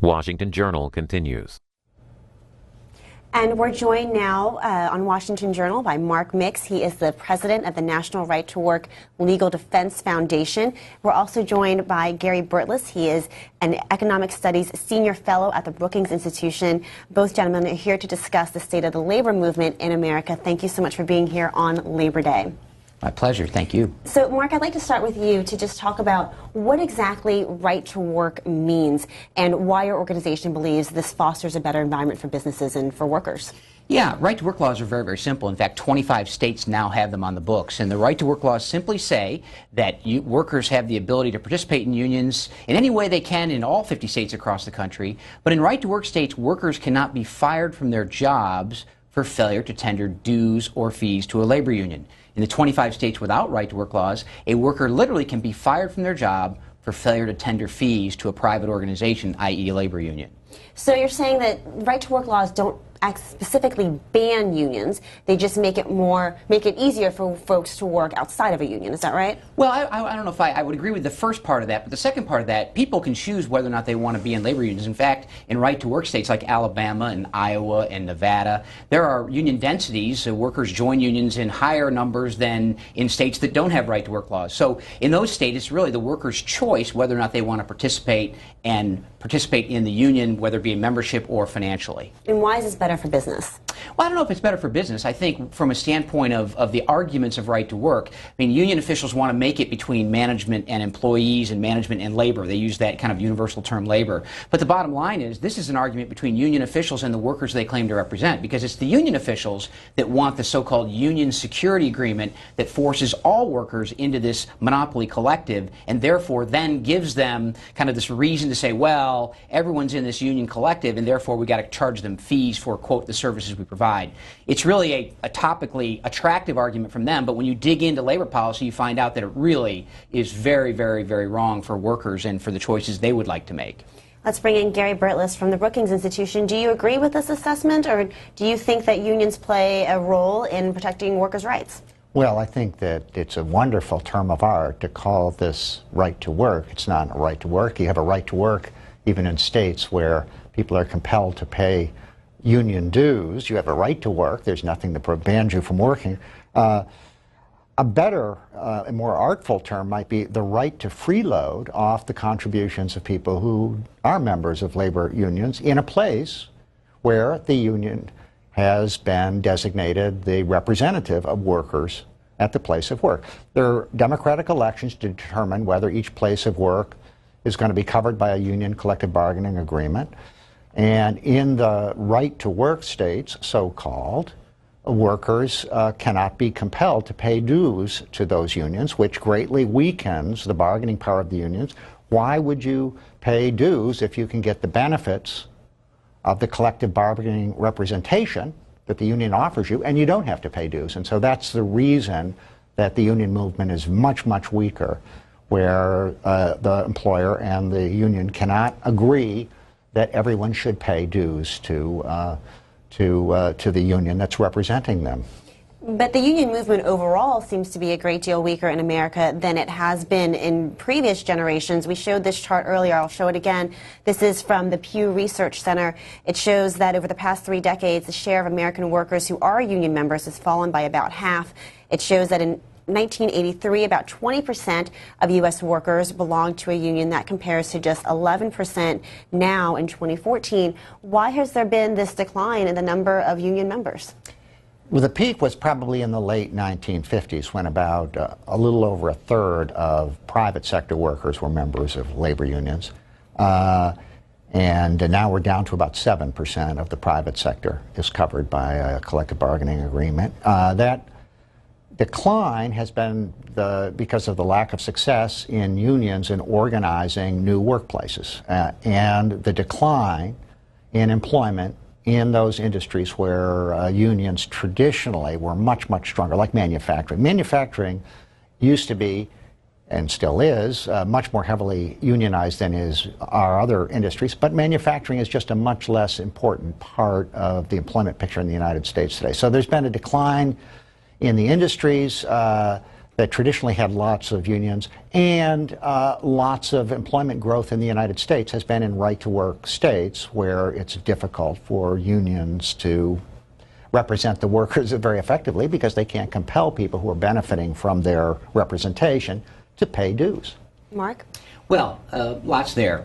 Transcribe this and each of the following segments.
Washington Journal continues. And we're joined now on Washington Journal by Mark Mix. He is the president of the National Right to Work Legal Defense Foundation. We're also joined by Gary Burtless. He is an Economic Studies Senior Fellow at the Brookings Institution. Both gentlemen are here to discuss the state of the labor movement in America. Thank you so much for being here on Labor Day. My pleasure. Thank you. So, Mark, I'd like to start with you to just talk about what exactly right to work means and why your organization believes this fosters a better environment for businesses and for workers. Yeah, right to work laws are very, very simple. In fact, 25 states now have them on the books. And the right to work laws simply say that workers have the ability to participate in unions in any way they can in all 50 states across the country. But in right to work states, workers cannot be fired from their jobs for failure to tender dues or fees to a labor union. In the 25 states without right to work laws, a worker literally can be fired from their job for failure to tender fees to a private organization, i.e. a labor union. So you're saying that right to work laws don't specifically ban unions, they just make it easier for folks to work outside of a union, is that right? Well, I don't know if I would agree with the first part of that, but the second part of that, people can choose whether or not they want to be in labor unions. In fact, in right to work states like Alabama and Iowa and Nevada, there are union densities, workers join unions in higher numbers than in states that don't have right to work laws. So in those states, it's really the worker's choice whether or not they want to participate in the union, whether it be in membership or financially. And why is this better for business? Well, I don't know if it's better for business. I think from a standpoint of the arguments of right to work, I mean, union officials want to make it between management and employees and management and labor. They use that kind of universal term labor. But the bottom line is this is an argument between union officials and the workers they claim to represent, because it's the union officials that want the so-called union security agreement that forces all workers into this monopoly collective and therefore then gives them kind of this reason to say, well, everyone's in this union collective and therefore we got to charge them fees for, quote, the services we provide. It's really a topically attractive argument from them, but when you dig into labor policy, you find out that it really is very, very, very wrong for workers and for the choices they would like to make. Let's bring in Gary Burtless from the Brookings Institution. Do you agree with this assessment, or do you think that unions play a role in protecting workers' rights? Well, I think that it's a wonderful term of art to call this right to work. It's not a right to work. You have a right to work even in states where people are compelled to pay union dues. You have a right to work. There's nothing that prevents you from working. A better and more artful term might be the right to freeload off the contributions of people who are members of labor unions in a place where the union has been designated the representative of workers at the place of work. There are democratic elections to determine whether each place of work is going to be covered by a union collective bargaining agreement. And in the right to work states, so-called, workers cannot be compelled to pay dues to those unions, which greatly weakens the bargaining power of the unions. Why would you pay dues if you can get the benefits of the collective bargaining representation that the union offers you, and you don't have to pay dues? And so that's the reason that the union movement is much, much weaker, where the employer and the union cannot agree that everyone should pay dues to the union that's representing them. But the union movement overall seems to be a great deal weaker in America than it has been in previous generations. We showed this chart earlier. I'll show it again. This is from the Pew Research Center. It shows that over the past 3 decades, the share of American workers who are union members has fallen by about half. It shows that in 1983, about 20% of U.S. workers belonged to a union. That compares to just 11% now in 2014. Why has there been this decline in the number of union members? Well, the peak was probably in the late 1950s, when about a little over a third of private sector workers were members of labor unions. And now we're down to about 7% of the private sector is covered by a collective bargaining agreement. That decline has been because of the lack of success in unions in organizing new workplaces, and the decline in employment in those industries where unions traditionally were much, much stronger, like manufacturing. Manufacturing used to be, and still is, much more heavily unionized than are other industries, but manufacturing is just a much less important part of the employment picture in the United States today. So there's been a decline in the industries. that traditionally had lots of unions and lots of employment growth in the United States has been in right-to-work states where it's difficult for unions to represent the workers very effectively because they can't compel people who are benefiting from their representation to pay dues. Mark? Well, lots there.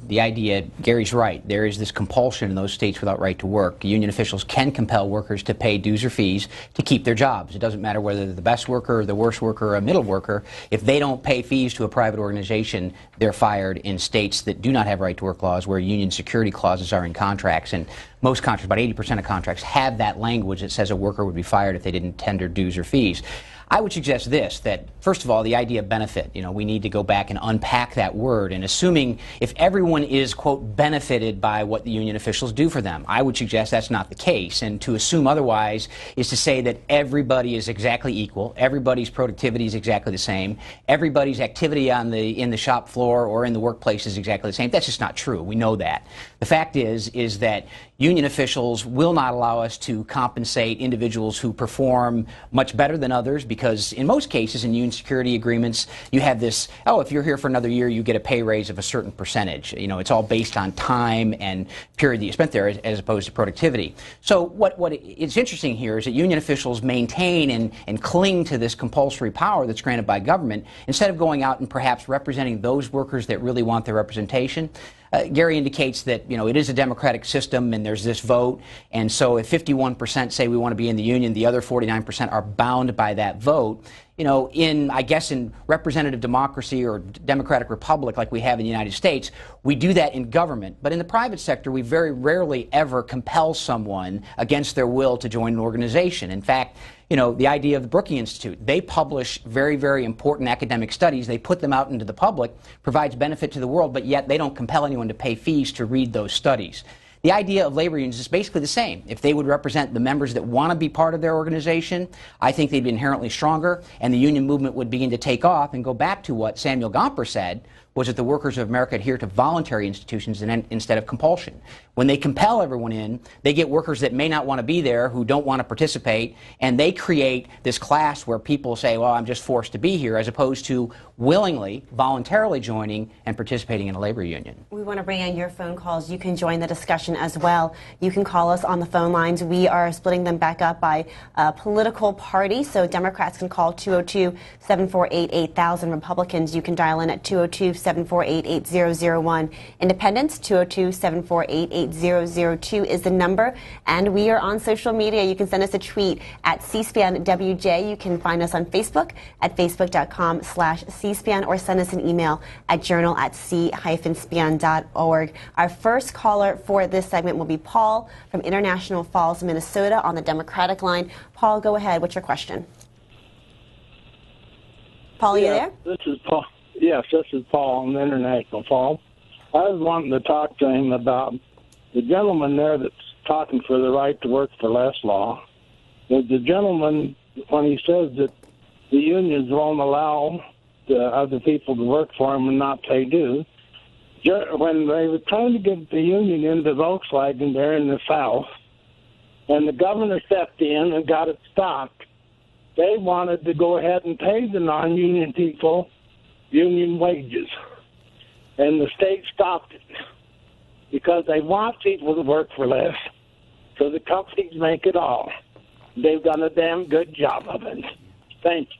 The idea, Gary's right, there is this compulsion in those states without right to work. Union officials can compel workers to pay dues or fees to keep their jobs. It doesn't matter whether they're the best worker, the worst worker, or a middle worker. If they don't pay fees to a private organization, they're fired in states that do not have right to work laws where union security clauses are in contracts. And most contracts, about 80% of contracts, have that language that says a worker would be fired if they didn't tender dues or fees. I would suggest this, that first of all, the idea of benefit, we need to go back and unpack that word, and assuming if everyone is, quote, benefited by what the union officials do for them, I would suggest that's not the case, and to assume otherwise is to say that everybody is exactly equal, everybody's productivity is exactly the same, everybody's activity in the shop floor or in the workplace is exactly the same. That's just not true. We know that. The fact is that union officials will not allow us to compensate individuals who perform much better than others because in most cases in union security agreements you have this, oh, if you're here for another year you get a pay raise of a certain percentage. It's all based on time and period that you spent there as opposed to productivity. So what is interesting here is that union officials maintain and cling to this compulsory power that's granted by government instead of going out and perhaps representing those workers that really want their representation. Gary indicates that, it is a democratic system and there's this vote, and so if 51% say we want to be in the union, the other 49% are bound by that vote. In representative democracy or democratic republic like we have in the United States, we do that in government. But in the private sector, we very rarely ever compel someone against their will to join an organization. In fact, the idea of the Brookings Institute, they publish very, very important academic studies. They put them out into the public, provides benefit to the world, but yet they don't compel anyone to pay fees to read those studies. The idea of labor unions is basically the same. If they would represent the members that want to be part of their organization, I think they'd be inherently stronger, and the union movement would begin to take off and go back to what Samuel Gompers said, was that the workers of America adhere to voluntary institutions instead of compulsion. When they compel everyone in, they get workers that may not want to be there, who don't want to participate, and they create this class where people say, well, I'm just forced to be here, as opposed to willingly, voluntarily joining and participating in a labor union. We want to bring in your phone calls. You can join the discussion as well. You can call us on the phone lines. We are splitting them back up by political party, so Democrats can call 202-748-8000. Republicans, you can dial in at 202-748-8001. Independents, 202-748-8002 is the number. And we are on social media. You can send us a tweet at C-SPAN WJ. You can find us on Facebook at facebook.com/C-SPAN or send us an email at journal@c-span.org. Our first caller for this segment will be Paul from International Falls, Minnesota on the Democratic line. Paul, go ahead. What's your question? Paul, are you there? This is Paul. Yes, this is Paul on the International Falls. I was wanting to talk to him about the gentleman there that's talking for the right to work for less law. The gentleman, when he says that the unions won't allow the other people to work for them and not pay dues, when they were trying to get the union into Volkswagen there in the South, and the governor stepped in and got it stopped, they wanted to go ahead and pay the non-union people union wages. And the state stopped it because they want people to work for less, so the companies make it all. They've done a damn good job of it. Thank you.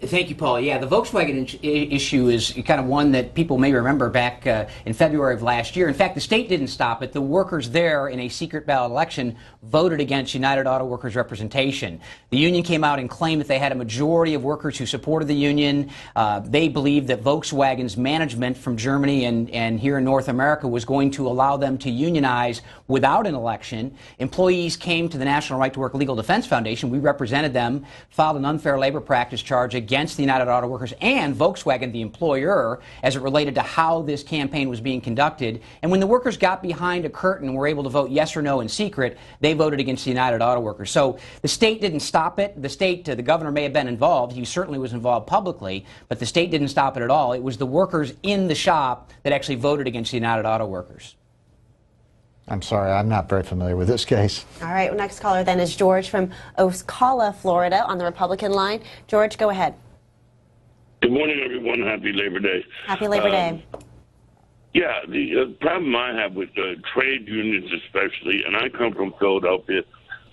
Thank you, Paul. Yeah, the Volkswagen issue is kind of one that people may remember back in February of last year. In fact, the state didn't stop it. The workers there in a secret ballot election voted against United Auto Workers representation. The union came out and claimed that they had a majority of workers who supported the union. They believed that Volkswagen's management from Germany and here in North America was going to allow them to unionize without an election. Employees came to the National Right to Work Legal Defense Foundation. We represented them, filed an unfair labor practice charge against the United Auto Workers and Volkswagen, the employer, as it related to how this campaign was being conducted. And when the workers got behind a curtain and were able to vote yes or no in secret, they voted against the United Auto Workers. So the state didn't stop it. The governor may have been involved. He certainly was involved publicly, but the state didn't stop it at all. It was the workers in the shop that actually voted against the United Auto Workers. I'm sorry, I'm not very familiar with this case. All right, well, next caller then is George from Ocala, Florida on the Republican line. George, go ahead. Good morning, everyone. Happy Labor Day. Happy Labor Day. Yeah, the problem I have with trade unions especially, and I come from Philadelphia,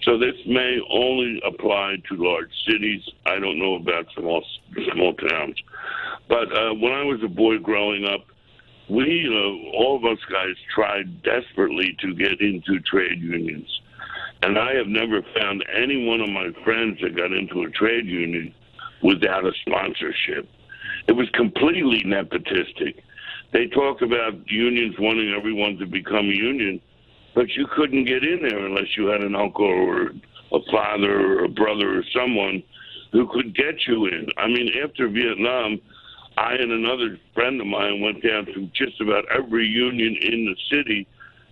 so this may only apply to large cities. I don't know about small towns. But when I was a boy growing up, we, all of us guys, tried desperately to get into trade unions. And I have never found any one of my friends that got into a trade union without a sponsorship. It was completely nepotistic. They talk about unions wanting everyone to become a union, but you couldn't get in there unless you had an uncle or a father or a brother or someone who could get you in. I mean, after Vietnam, I and another friend of mine went down to just about every union in the city,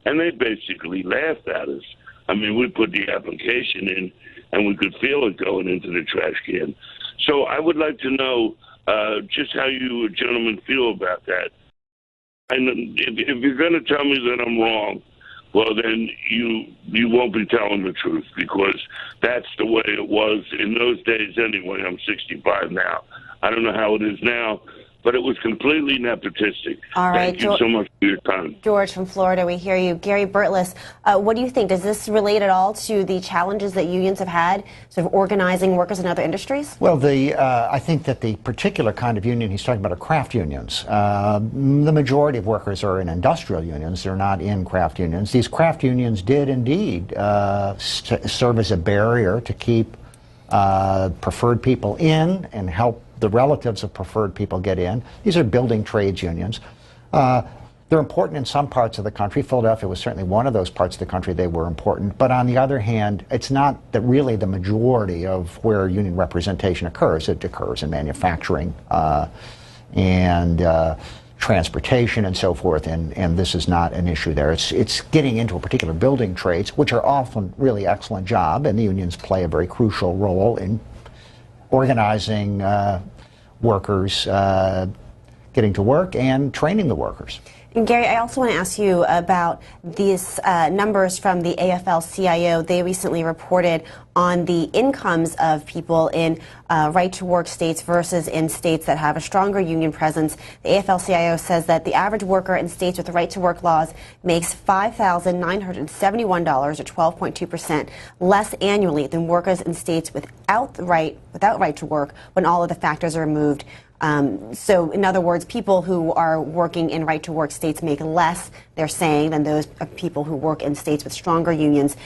and they basically laughed at us. I mean, we put the application in, and we could feel it going into the trash can. So I would like to know just how you gentlemen feel about that. And if you're going to tell me that I'm wrong, well, then you won't be telling the truth, because that's the way it was in those days anyway. I'm 65 now. I don't know how it is now, but it was completely nepotistic. All right, Thank you so much for your time. George from Florida, we hear you. Gary Burtless, what do you think? Does this relate at all to the challenges that unions have had, sort of organizing workers in other industries? Well, I think that the particular kind of union he's talking about are craft unions. The majority of workers are in industrial unions. They're not in craft unions. These craft unions did indeed serve as a barrier to keep preferred people in and help the relatives of preferred people get in. These are building trades unions. They're important in some parts of the country. Philadelphia was certainly one of those parts of the country they were important. But on the other hand, it's not really the majority of where union representation occurs. It occurs in manufacturing and transportation and so forth, and this is not an issue there. It's getting into a particular building trades, which are often really excellent job, and the unions play a very crucial role in organizing workers getting to work and training the workers. And Gary, I also want to ask you about these numbers from the AFL-CIO. They recently reported on the incomes of people in right-to-work states versus in states that have a stronger union presence. The AFL-CIO says that the average worker in states with right-to-work laws makes $5,971, or 12.2% less annually than workers in states without right to work when all of the factors are removed. So, in other words, people who are working in right-to-work states make less, they're saying, than those people who work in states with stronger unions.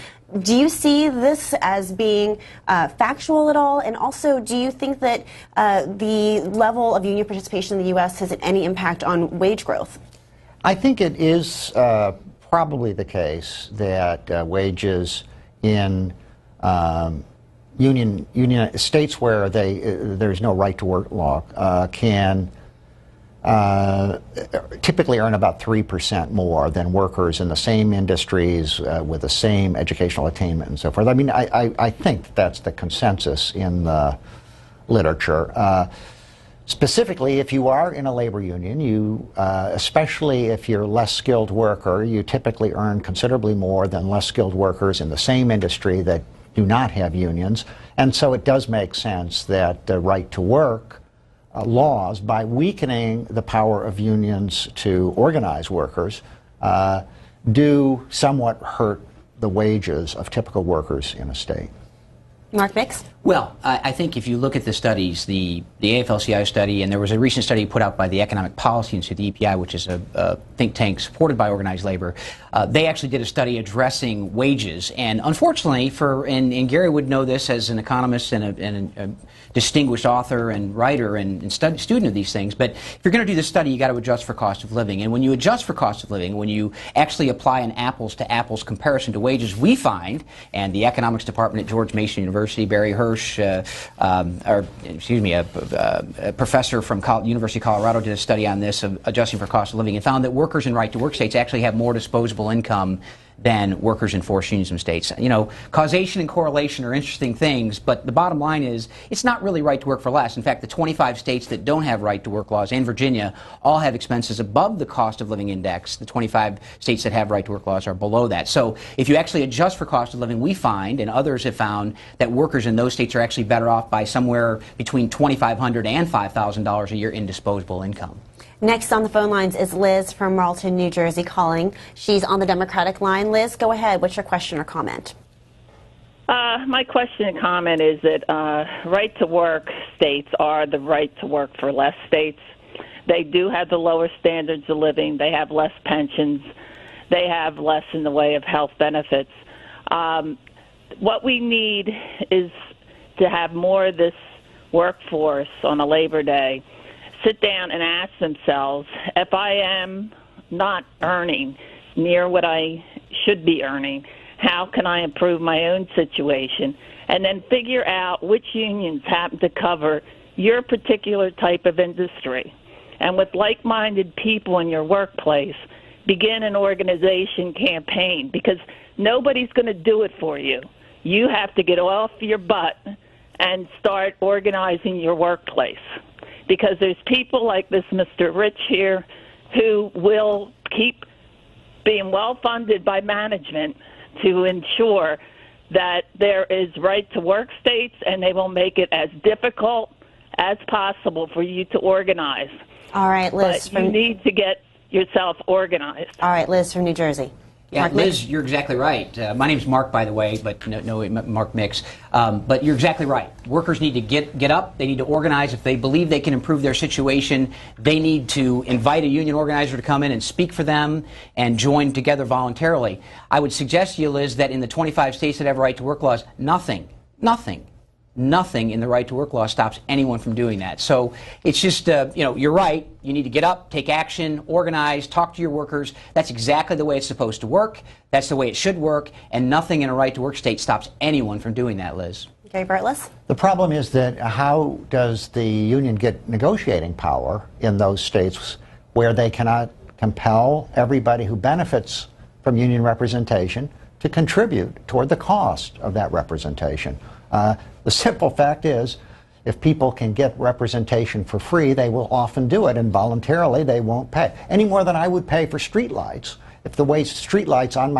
Do you see this as being factual at all? And also, do you think that the level of union participation in the U.S. has any impact on wage growth? I think it is probably the case that wages in union states where there's no right to work law can typically earn about 3% more than workers in the same industries with the same educational attainment and so forth. I mean, I think that's the consensus in the literature. Specifically, if you are in a labor union, especially if you're a less skilled worker, you typically earn considerably more than less skilled workers in the same industry that do not have unions. And so it does make sense that the right to work laws, by weakening the power of unions to organize workers, do somewhat hurt the wages of typical workers in a state. Mark Mix? Well, I think if you look at the studies, the AFL-CIO study, and there was a recent study put out by the Economic Policy Institute, the EPI, which is a think tank supported by organized labor, they actually did a study addressing wages. And unfortunately, and Gary would know this as an economist and a distinguished author and writer and student of these things, but if you're going to do this study, you got to adjust for cost of living. And when you adjust for cost of living, when you actually apply an apples-to-apples comparison to wages, we find, and the economics department at George Mason University, Barry Hirsch, a professor from University of Colorado did a study on this, of adjusting for cost of living, and found that workers in right-to-work states actually have more disposable income than workers in forced unions in states. You know, causation and correlation are interesting things, but the bottom line is it's not really right to work for less. In fact, the 25 states that don't have right to work laws and Virginia all have expenses above the cost of living index. The 25 states that have right to work laws are below that. So if you actually adjust for cost of living, we find, and others have found, that workers in those states are actually better off by somewhere between $2,500 and $5,000 a year in disposable income. Next on the phone lines is Liz from Marlton, New Jersey calling. She's on the Democratic line. Liz, go ahead. What's your question or comment? My question and comment is that right to work states are the right to work for less states. They do have the lower standards of living. They have less pensions. They have less in the way of health benefits. What we need is to have more of this workforce on a Labor Day sit down and ask themselves, if I am not earning near what I should be earning, how can I improve my own situation? And then figure out which unions happen to cover your particular type of industry. And with like-minded people in your workplace, begin an organization campaign, because nobody's going to do it for you. You have to get off your butt and start organizing your workplace. Because there's people like this Mr. Rich here who will keep being well-funded by management to ensure that there is right-to-work states, and they will make it as difficult as possible for you to organize. All right, Liz. But you need to get yourself organized. All right, Liz from New Jersey. Yeah, Mark Liz, Mix? you're exactly right. My name's Mark, by the way, but no Mark Mix. But you're exactly right. Workers need to get up. They need to organize. If they believe they can improve their situation, they need to invite a union organizer to come in and speak for them and join together voluntarily. I would suggest to you, Liz, that in the 25 states that have right to work laws, nothing in the right to work law stops anyone from doing that. So it's just, you're right. You need to get up, take action, organize, talk to your workers. That's exactly the way it's supposed to work. That's the way it should work. And nothing in a right to work state stops anyone from doing that, Liz. Gary Bartless? The problem is that how does the union get negotiating power in those states where they cannot compel everybody who benefits from union representation to contribute toward the cost of that representation? The simple fact is, if people can get representation for free, they will often do it, and voluntarily they won't pay. Any more than I would pay for streetlights. If the way streetlights on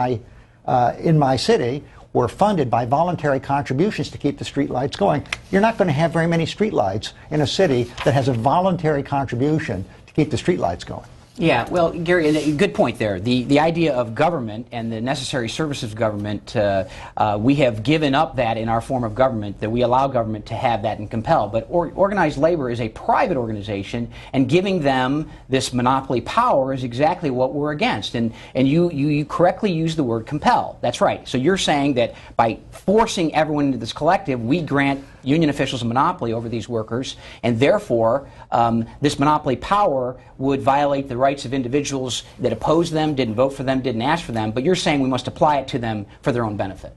in my city were funded by voluntary contributions to keep the streetlights going, you're not going to have very many streetlights in a city that has a voluntary contribution to keep the streetlights going. Yeah, well, Gary, good point there. The idea of government and the necessary services of government, we have given up that in our form of government, that we allow government to have that and compel. But organized labor is a private organization, and giving them this monopoly power is exactly what we're against. And you correctly use the word compel. That's right. So you're saying that by forcing everyone into this collective, we grant union officials a monopoly over these workers, and therefore this monopoly power would violate the rights of individuals that oppose them, didn't vote for them, didn't ask for them, but you're saying we must apply it to them for their own benefit.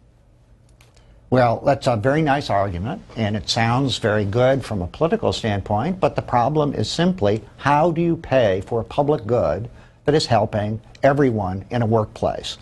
Well, that's a very nice argument, and it sounds very good from a political standpoint, but the problem is simply, how do you pay for a public good that is helping everyone in a workplace?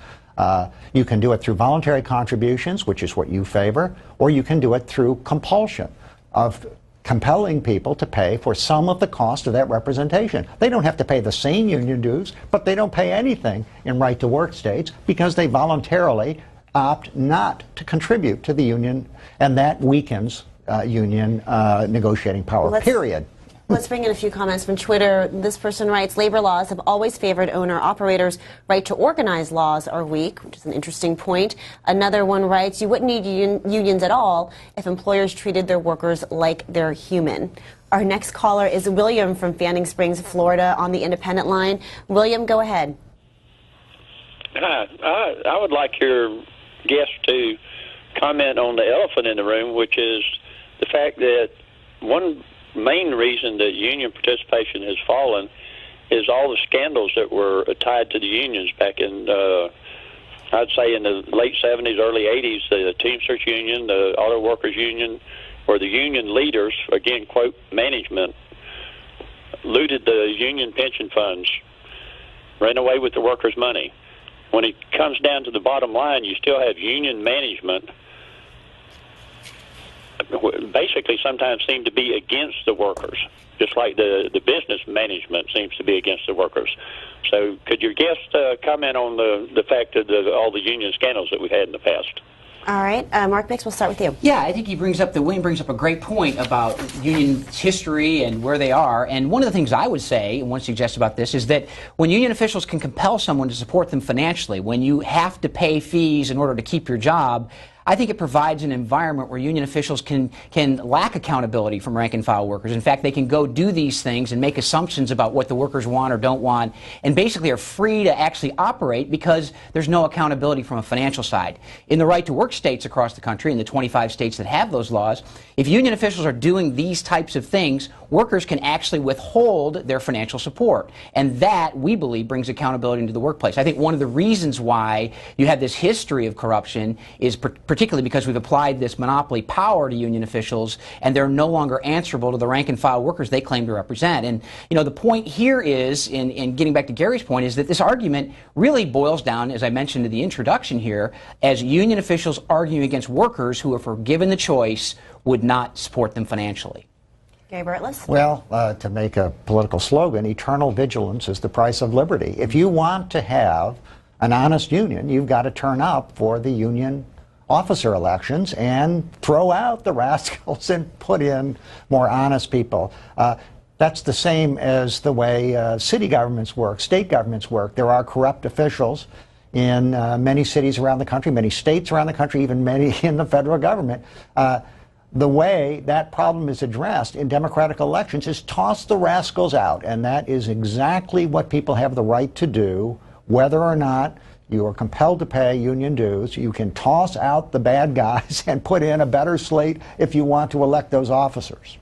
You can do it through voluntary contributions, which is what you favor, or you can do it through compulsion of compelling people to pay for some of the cost of that representation. They don't have to pay the same union dues, but they don't pay anything in right-to-work states because they voluntarily opt not to contribute to the union, and that weakens union negotiating power, period. Let's bring in a few comments from Twitter. This person writes, labor laws have always favored owner-operators. Right to organize laws are weak, which is an interesting point. Another one writes, you wouldn't need unions at all if employers treated their workers like they're human. Our next caller is William from Fanning Springs, Florida, on the independent line. William, go ahead. Hi. I would like your guest to comment on the elephant in the room, which is the fact that one main reason that union participation has fallen is all the scandals that were tied to the unions back in, I'd say in the late 70s, early 80s, the Teamsters Union, the Auto Workers Union, where the union leaders, again, quote, management, looted the union pension funds, ran away with the workers' money. when it comes down to the bottom line, you still have union management basically sometimes seem to be against the workers, just like the business management seems to be against the workers. So could your guest comment on the fact of all the union scandals that we've had in the past? All right, Mark Mix, we'll start with you. Yeah, I think William brings up a great point about union history and where they are. And one of the things I would say, and want to suggest about this, is that when union officials can compel someone to support them financially, when you have to pay fees in order to keep your job, I think it provides an environment where union officials can lack accountability from rank and file workers. In fact, they can go do these things and make assumptions about what the workers want or don't want, and basically are free to actually operate because there's no accountability from a financial side. In the right to work states across the country, in the 25 states that have those laws, if union officials are doing these types of things, workers can actually withhold their financial support. And that, we believe, brings accountability into the workplace. I think one of the reasons why you have this history of corruption is particularly because we've applied this monopoly power to union officials, and they're no longer answerable to the rank and file workers they claim to represent. And, you know, the point here is, in getting back to Gary's point, is that this argument really boils down, as I mentioned in the introduction here, as union officials arguing against workers who, if were given the choice, would not support them financially. Gary Burtless? Well, to make a political slogan, eternal vigilance is the price of liberty. If you want to have an honest union, you've got to turn up for the union officer elections and throw out the rascals and put in more honest people. That's the same as the way city governments work, state governments work. There are corrupt officials in many cities around the country, many states around the country, even many in the federal government. The way that problem is addressed in democratic elections is toss the rascals out, and that is exactly what people have the right to do, whether or not you are compelled to pay union dues. You can toss out the bad guys and put in a better slate if you want to elect those officers.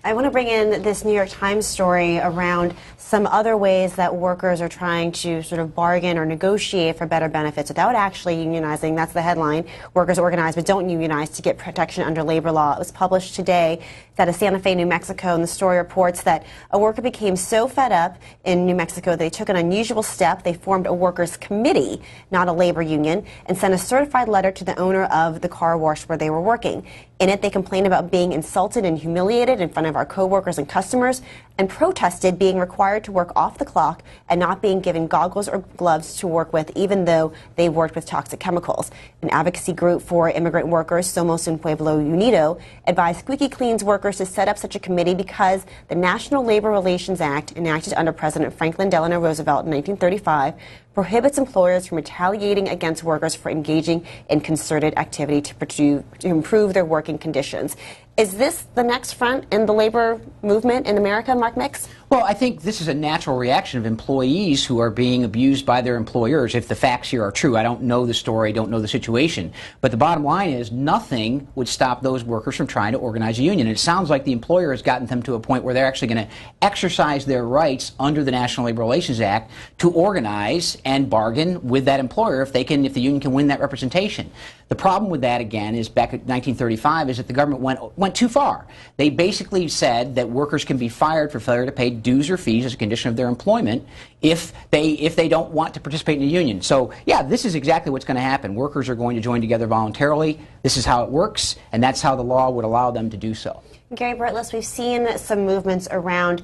I want to bring in this New York Times story around some other ways that workers are trying to sort of bargain or negotiate for better benefits without actually unionizing. That's the headline. Workers organize but don't unionize to get protection under labor law. It was published today. It's out of Santa Fe, New Mexico, and the story reports that a worker became so fed up in New Mexico that they took an unusual step. They formed a workers' committee, not a labor union, and sent a certified letter to the owner of the car wash where they were working. In it, they complained about being insulted and humiliated in front of our coworkers and customers, and protested being required to work off the clock and not being given goggles or gloves to work with, even though they worked with toxic chemicals. An advocacy group for immigrant workers, Somos en Pueblo Unido, advised Squeaky Clean's workers to set up such a committee because the National Labor Relations Act, enacted under President Franklin Delano Roosevelt in 1935, prohibits employers from retaliating against workers for engaging in concerted activity to improve their working conditions. Is this the next front in the labor movement in America, Mark Mix? Well, I think this is a natural reaction of employees who are being abused by their employers, if the facts here are true. I don't know the story, don't know the situation. But the bottom line is nothing would stop those workers from trying to organize a union. And it sounds like the employer has gotten them to a point where they're actually going to exercise their rights under the National Labor Relations Act to organize and bargain with that employer if the union can win that representation. The problem with that, again, is back in 1935, is that the government went too far. They basically said that workers can be fired for failure to pay dues or fees as a condition of their employment if they don't want to participate in a union. So, yeah, this is exactly what's going to happen. Workers are going to join together voluntarily. This is how it works, and that's how the law would allow them to do so. Gary Burtless, we've seen some movements around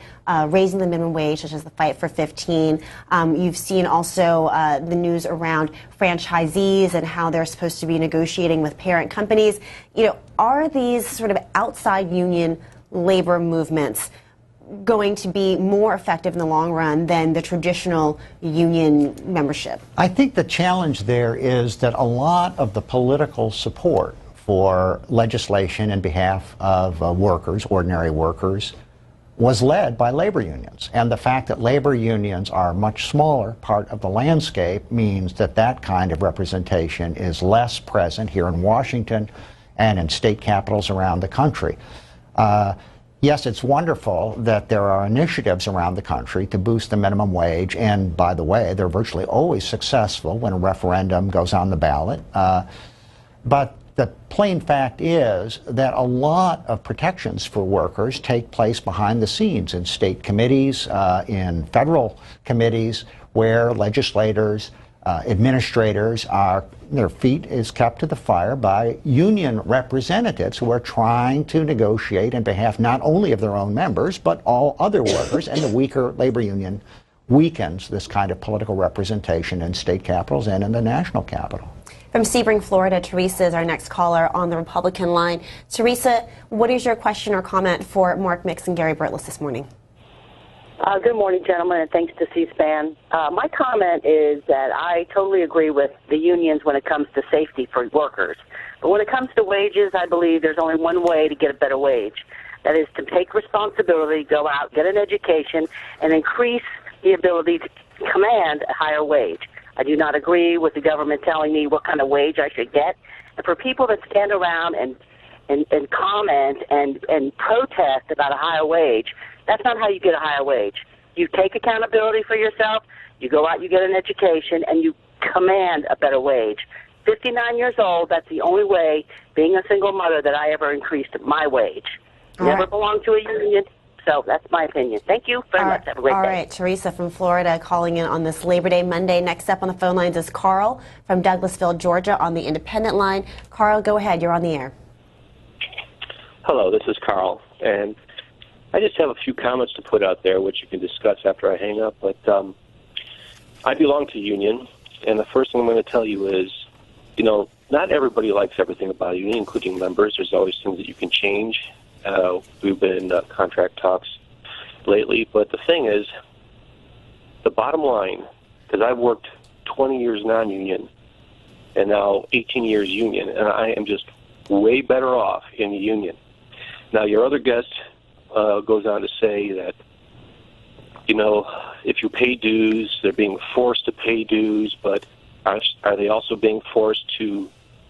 raising the minimum wage, such as the Fight for 15. You've seen also the news around franchisees and how they're supposed to be negotiating with parent companies. You know, are these sort of outside union labor movements going to be more effective in the long run than the traditional union membership? I think the challenge there is that a lot of the political support for legislation in behalf of workers, ordinary workers, was led by labor unions. And the fact that labor unions are a much smaller part of the landscape means that that kind of representation is less present here in Washington and in state capitals around the country. Yes, it's wonderful that there are initiatives around the country to boost the minimum wage, and by the way, they're virtually always successful when a referendum goes on the ballot. But the plain fact is that a lot of protections for workers take place behind the scenes in state committees, in federal committees, where legislators Administrators their feet is kept to the fire by union representatives who are trying to negotiate on behalf not only of their own members, but all other workers, and the weaker labor union weakens this kind of political representation in state capitals and in the national capital. From Sebring, Florida, Teresa is our next caller on the Republican line. Teresa, what is your question or comment for Mark Mix and Gary Burtless this morning? Good morning, gentlemen, and thanks to C-SPAN. My comment is that I totally agree with the unions when it comes to safety for workers. But when it comes to wages, I believe there's only one way to get a better wage. That is to take responsibility, go out, get an education, and increase the ability to command a higher wage. I do not agree with the government telling me what kind of wage I should get. And for people that stand around and comment and protest about a higher wage, that's not how you get a higher wage. You take accountability for yourself, you go out, you get an education, and you command a better wage. 59 years old, that's the only way, being a single mother, that I ever increased my wage. Never belonged to a union, so that's my opinion. Thank you very much. Have a great day. All right, Teresa from Florida calling in on this Labor Day Monday. Next up on the phone lines is Carl from Douglasville, Georgia, on the independent line. Carl, go ahead. You're on the air. Hello, this is Carl, and I just have a few comments to put out there, which you can discuss after I hang up. But I belong to a union, and the first thing I'm going to tell you is, not everybody likes everything about a union, including members. There's always things that you can change. We've been in contract talks lately, but the thing is, the bottom line, because I've worked 20 years non-union and now 18 years union, and I am just way better off in the union. Now, your other guest goes on to say that, if you pay dues, they're being forced to pay dues, but are they also being forced to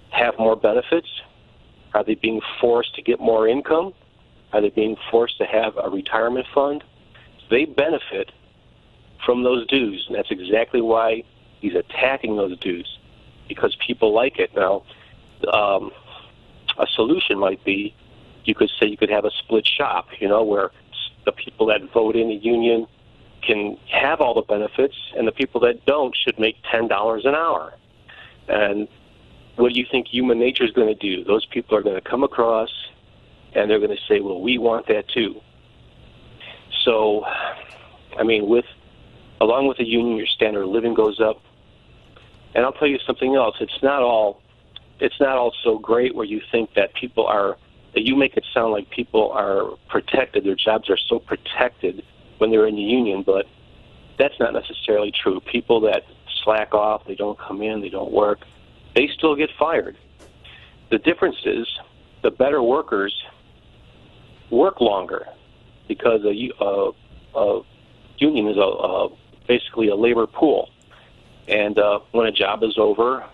have more benefits? Are they being forced to get more income? Are they being forced to have a retirement fund? They benefit from those dues, and that's exactly why he's attacking those dues, because people like it. Now, a solution might be, you could say you could have a split shop, where the people that vote in the union can have all the benefits, and the people that don't should make $10 an hour. And what do you think human nature is going to do? Those people are going to come across, and they're going to say, well, we want that too. So, along with the union, your standard of living goes up. And I'll tell you something else. It's not all so great where you think that that you make it sound like people are protected, their jobs are so protected when they're in the union, but that's not necessarily true. People that slack off, they don't come in, they don't work, they still get fired. The difference is the better workers work longer, because a union is basically a labor pool. And when a job is over,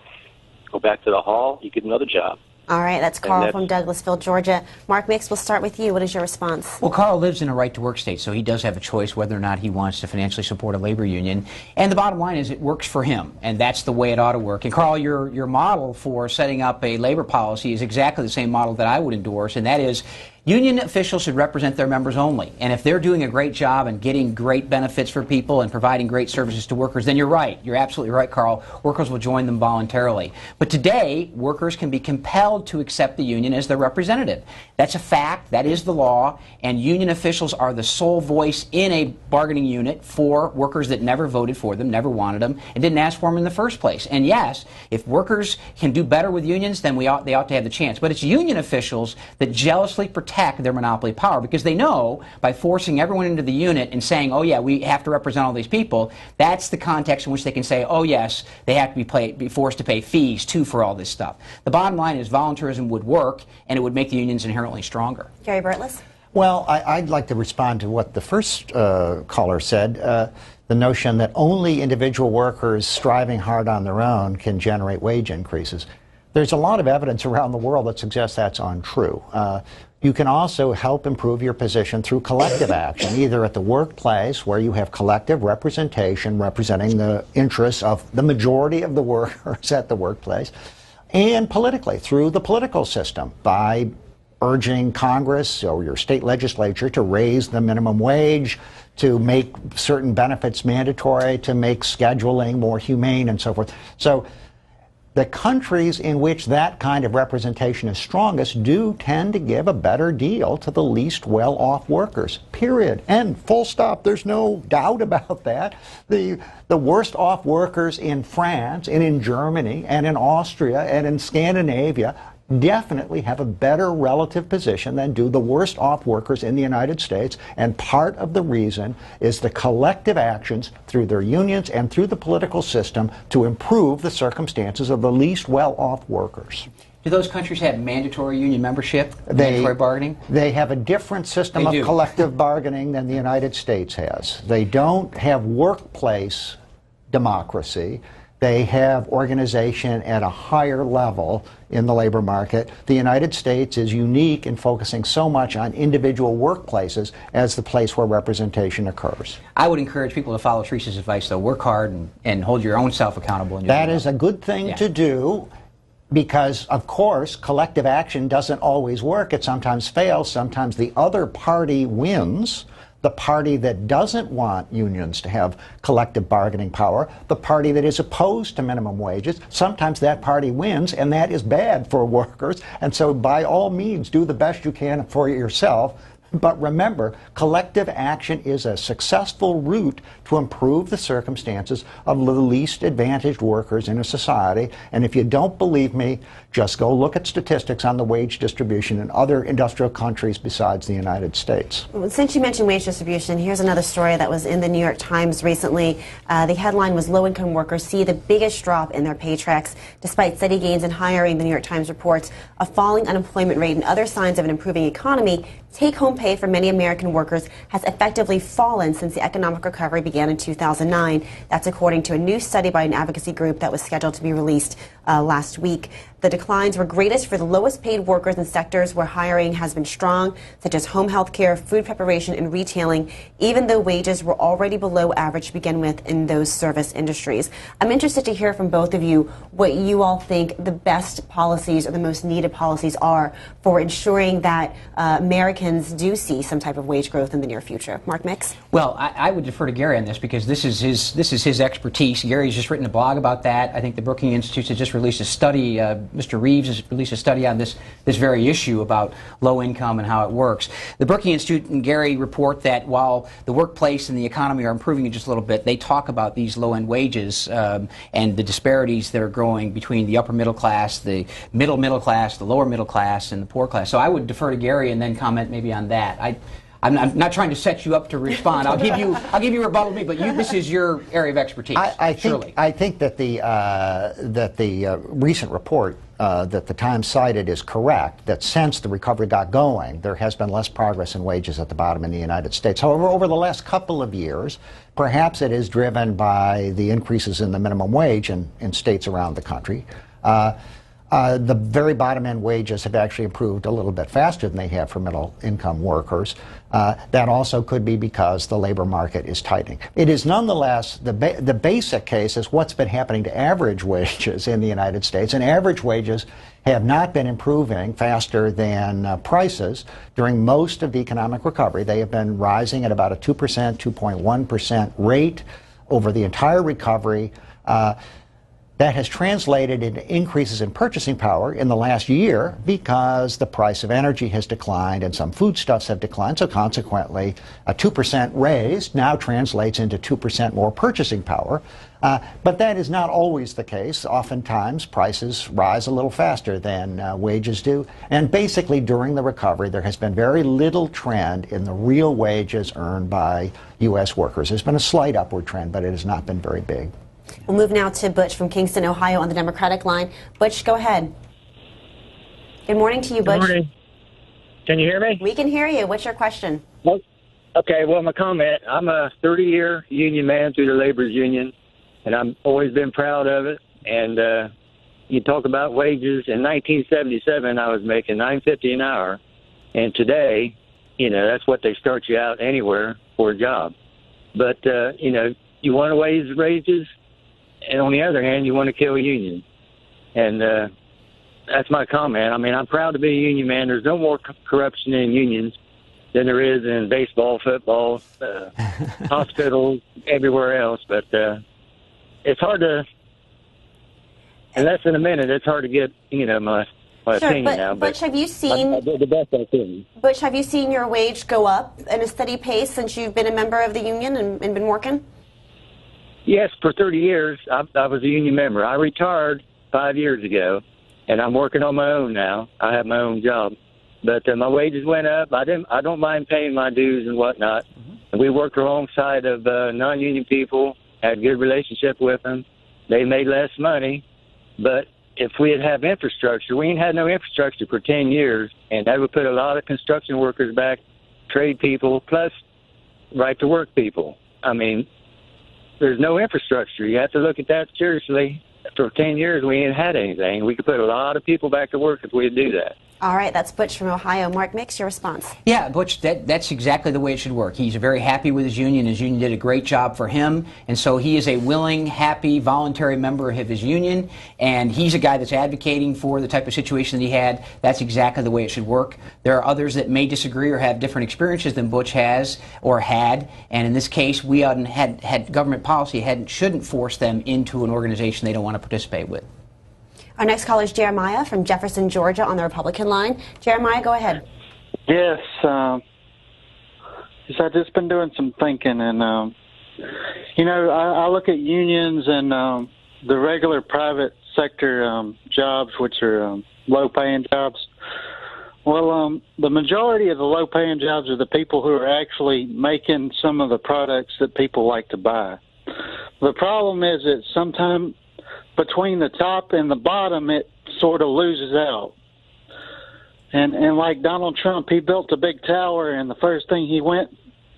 go back to the hall, you get another job. All right, that's Carl from Douglasville, Georgia. Mark Mix, we'll start with you. What is your response? Well, Carl lives in a right-to-work state, so he does have a choice whether or not he wants to financially support a labor union. And the bottom line is it works for him, and that's the way it ought to work. And, Carl, your model for setting up a labor policy is exactly the same model that I would endorse, and that is union officials should represent their members only. And if they're doing a great job and getting great benefits for people and providing great services to workers, then you're right. You're absolutely right, Carl. Workers will join them voluntarily. But today, workers can be compelled to accept the union as their representative. That's a fact. That is the law. And union officials are the sole voice in a bargaining unit for workers that never voted for them, never wanted them, and didn't ask for them in the first place. And yes, if workers can do better with unions, then they ought to have the chance. But it's union officials that jealously protect their monopoly power, because they know by forcing everyone into the unit and saying, oh yeah, we have to represent all these people, that's the context in which they can say, oh yes, they have to be forced to pay fees too for all this stuff. The bottom line is voluntarism would work, and it would make the unions inherently stronger. Gary Burtless? Well, I'd like to respond to what the first caller said, the notion that only individual workers striving hard on their own can generate wage increases. There's a lot of evidence around the world that suggests that's untrue. You can also help improve your position through collective action, either at the workplace, where you have collective representation representing the interests of the majority of the workers at the workplace, and politically, through the political system, by urging Congress or your state legislature to raise the minimum wage, to make certain benefits mandatory, to make scheduling more humane and so forth. So the countries in which that kind of representation is strongest do tend to give a better deal to the least well-off workers, period. And full stop. There's no doubt about that. The worst off workers in France and in Germany and in Austria and in Scandinavia definitely have a better relative position than do the worst off workers in the United States, and part of the reason is the collective actions through their unions and through the political system to improve the circumstances of the least well-off workers. Do those countries have mandatory union membership, mandatory bargaining? They have a different system of collective bargaining than the United States has. They don't have workplace democracy. They have organization at a higher level in the labor market. The United States is unique in focusing so much on individual workplaces as the place where representation occurs. I would encourage people to follow Teresa's advice, though. Work hard and hold your own self accountable. That is a good thing to do, because, of course, collective action doesn't always work. It sometimes fails. Sometimes the other party wins. The party that doesn't want unions to have collective bargaining power, the party that is opposed to minimum wages, sometimes that party wins, and that is bad for workers. And so by all means, do the best you can for yourself. But remember, collective action is a successful route to improve the circumstances of the least advantaged workers in a society. And if you don't believe me, just go look at statistics on the wage distribution in other industrial countries besides the United States. Since you mentioned wage distribution, here's another story that was in the New York Times recently. The headline was "Low-Income Workers See the Biggest Drop in Their Paychecks." Despite steady gains in hiring, the New York Times reports a falling unemployment rate and other signs of an improving economy. Take-home pay for many American workers has effectively fallen since the economic recovery began in 2009. That's according to a new study by an advocacy group that was scheduled to be released last week. The declines were greatest for the lowest paid workers in sectors where hiring has been strong, such as home health care, food preparation, and retailing, even though wages were already below average to begin with in those service industries. I'm interested to hear from both of you what you all think the best policies or the most needed policies are for ensuring that Americans do see some type of wage growth in the near future. Mark Mix? Well, I would defer to Gary on this because this is his expertise. Gary's just written a blog about that. I think the Brookings Institute has just released a study. Mr. Reeves has released a study on this very issue about low income and how it works. The Brookings Institute and Gary report that while the workplace and the economy are improving just a little bit, they talk about these low-end wages and the disparities that are growing between the upper middle class, the middle class, the lower middle class, and the poor class. So I would defer to Gary and then comment maybe on that. I'm not trying to set you up to respond. I'll give you rebuttal to me, but this is your area of expertise. I think that the recent report that the Times cited is correct, that since the recovery got going, there has been less progress in wages at the bottom in the United States. However, over the last couple of years, perhaps it is driven by the increases in the minimum wage in states around the country. The very bottom end wages have actually improved a little bit faster than they have for middle income workers. That also could be because the labor market is tightening. It is nonetheless, the basic case is what's been happening to average wages in the United States, and average wages have not been improving faster than prices during most of the economic recovery. They have been rising at about a 2%, 2.1% rate over the entire recovery. That has translated into increases in purchasing power in the last year because the price of energy has declined and some foodstuffs have declined. So consequently, a 2% raise now translates into 2% more purchasing power. But that is not always the case. Oftentimes, prices rise a little faster than wages do. And basically, during the recovery, there has been very little trend in the real wages earned by U.S. workers. There's been a slight upward trend, but it has not been very big. We'll move now to Butch from Kingston, Ohio on the Democratic line. Butch, go ahead. Good morning to you, Butch. Good morning. Can you hear me? We can hear you. What's your question? Okay, well, my comment, I'm a 30-year union man through the labor's union, and I've always been proud of it. And you talk about wages. In 1977, I was making $9.50 an hour, and today, that's what they start you out anywhere for a job. But, you want to raise wages, and on the other hand, you want to kill a union. And that's my comment. I mean, I'm proud to be a union man. There's no more corruption in unions than there is in baseball, football, hospitals, everywhere else. But it's hard to, in less than a minute, it's hard to get, my Sure, opinion but now. Butch, have you I seen did the best I can. Butch? Have you seen your wage go up at a steady pace since you've been a member of the union and been working? Yes, for 30 years, I was a union member. I retired 5 years ago, and I'm working on my own now. I have my own job. But my wages went up. I don't mind paying my dues and whatnot. And we worked alongside of non-union people, had a good relationship with them. They made less money. But if we had infrastructure, we ain't had no infrastructure for 10 years, and that would put a lot of construction workers back, trade people, plus right-to-work people. I mean, there's no infrastructure. You have to look at that seriously. For 10 years, we ain't had anything. We could put a lot of people back to work if we'd do that. All right, that's Butch from Ohio. Mark Mix, your response. Yeah, Butch, that's exactly the way it should work. He's very happy with his union. His union did a great job for him, and so he is a willing, happy, voluntary member of his union, and he's a guy that's advocating for the type of situation that he had. That's exactly the way it should work. There are others that may disagree or have different experiences than Butch has or had, and in this case, we had government policy shouldn't force them into an organization they don't want to participate with. Our next caller is Jeremiah from Jefferson, Georgia, on the Republican line. Jeremiah, go ahead. Yes, I've just been doing some thinking, and I look at unions and the regular private sector jobs, which are low-paying jobs. Well, the majority of the low-paying jobs are the people who are actually making some of the products that people like to buy. The problem is that sometimes between the top and the bottom, it sort of loses out. And like Donald Trump, he built a big tower, and the first thing he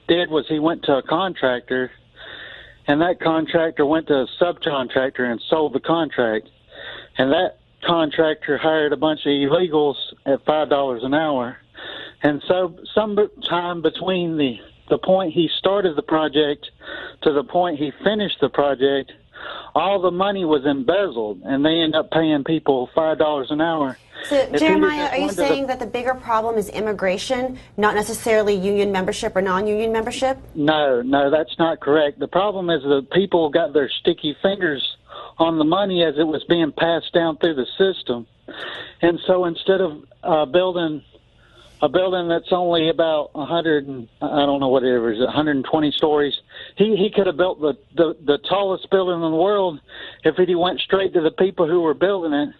did was he went to a contractor, and that contractor went to a subcontractor and sold the contract. And that contractor hired a bunch of illegals at $5 an hour. And so sometime between the point he started the project to the point he finished the project, all the money was embezzled, and they end up paying people $5 an hour. So, Jeremiah, are you saying that the bigger problem is immigration, not necessarily union membership or non-union membership? No, that's not correct. The problem is that people got their sticky fingers on the money as it was being passed down through the system. And so instead of building a building that's only about 120 stories. He could have built the tallest building in the world if he went straight to the people who were building it,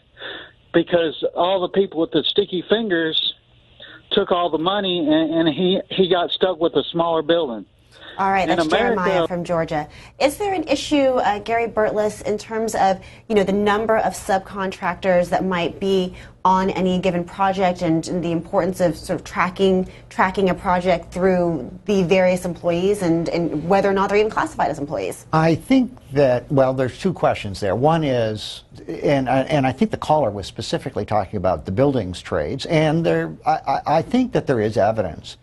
because all the people with the sticky fingers took all the money, and he got stuck with a smaller building. All right, that's Jeremiah from Georgia. Is there an issue, Gary Burtless, in terms of the number of subcontractors that might be on any given project, and the importance of sort of tracking a project through the various employees, and whether or not they're even classified as employees? I think that, well, there's two questions there. One is, and I think the caller was specifically talking about the buildings trades, and I think that there is evidence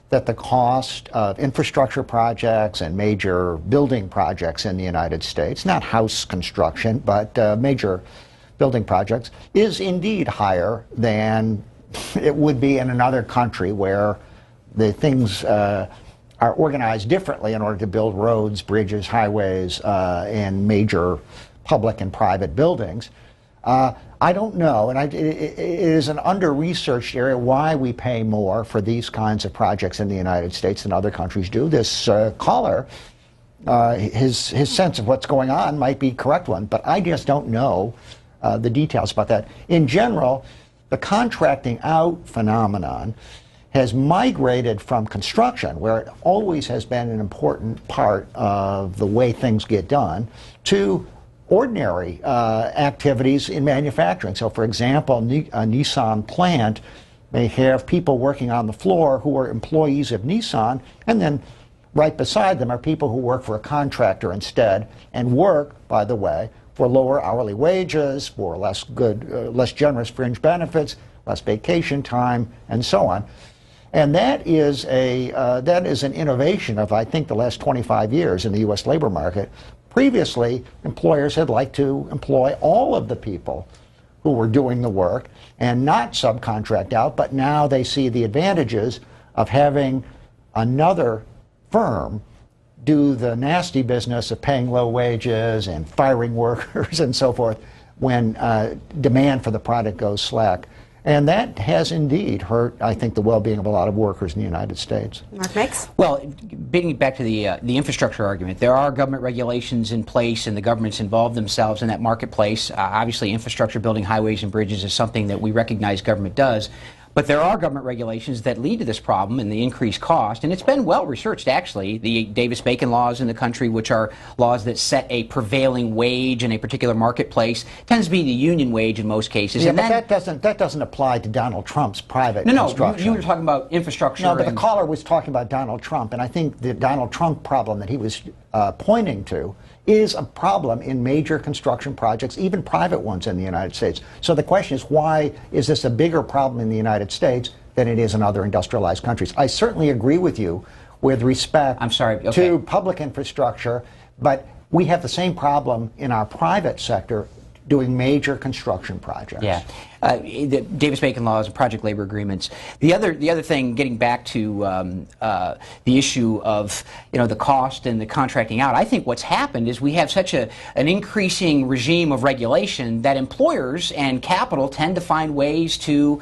that the cost of infrastructure projects and major building projects in the United States, not house construction, but major building projects, is indeed higher than it would be in another country where the things are organized differently in order to build roads, bridges, highways, and major public and private buildings. I don't know, and it is an under-researched area why we pay more for these kinds of projects in the United States than other countries do. This caller, his sense of what's going on might be a correct one, but I just don't know the details about that. In general, the contracting out phenomenon has migrated from construction, where it always has been an important part of the way things get done, to ordinary activities in manufacturing. So, for example, a Nissan plant may have people working on the floor who are employees of Nissan, and then right beside them are people who work for a contractor instead, and work, by the way, for lower hourly wages, for less generous fringe benefits, less vacation time, and so on. And that is an innovation of, I think, the last 25 years in the U.S. labor market. Previously, employers had liked to employ all of the people who were doing the work and not subcontract out, but now they see the advantages of having another firm do the nasty business of paying low wages and firing workers and so forth when demand for the product goes slack. And that has indeed hurt, I think, the well-being of a lot of workers in the United States. Mark Mix? Well, getting back to the infrastructure argument, there are government regulations in place, and the government's involved themselves in that marketplace. Obviously, infrastructure, building highways and bridges, is something that we recognize government does. But there are government regulations that lead to this problem and the increased cost, and it's been well researched, actually. The Davis-Bacon laws in the country, which are laws that set a prevailing wage in a particular marketplace, tends to be the union wage in most cases. Yeah, and but that doesn't apply to Donald Trump's private construction. You were talking about infrastructure. No, but the caller was talking about Donald Trump, and I think the Donald Trump problem that he was pointing to is a problem in major construction projects, even private ones in the United States. So the question is, why is this a bigger problem in the United States than it is in other industrialized countries? I certainly agree with you with respect to public infrastructure, but we have the same problem in our private sector doing major construction projects. Yeah. The Davis-Bacon laws and project labor agreements. The other thing, getting back to the issue of the cost and the contracting out, I think what's happened is we have such an increasing regime of regulation that employers and capital tend to find ways to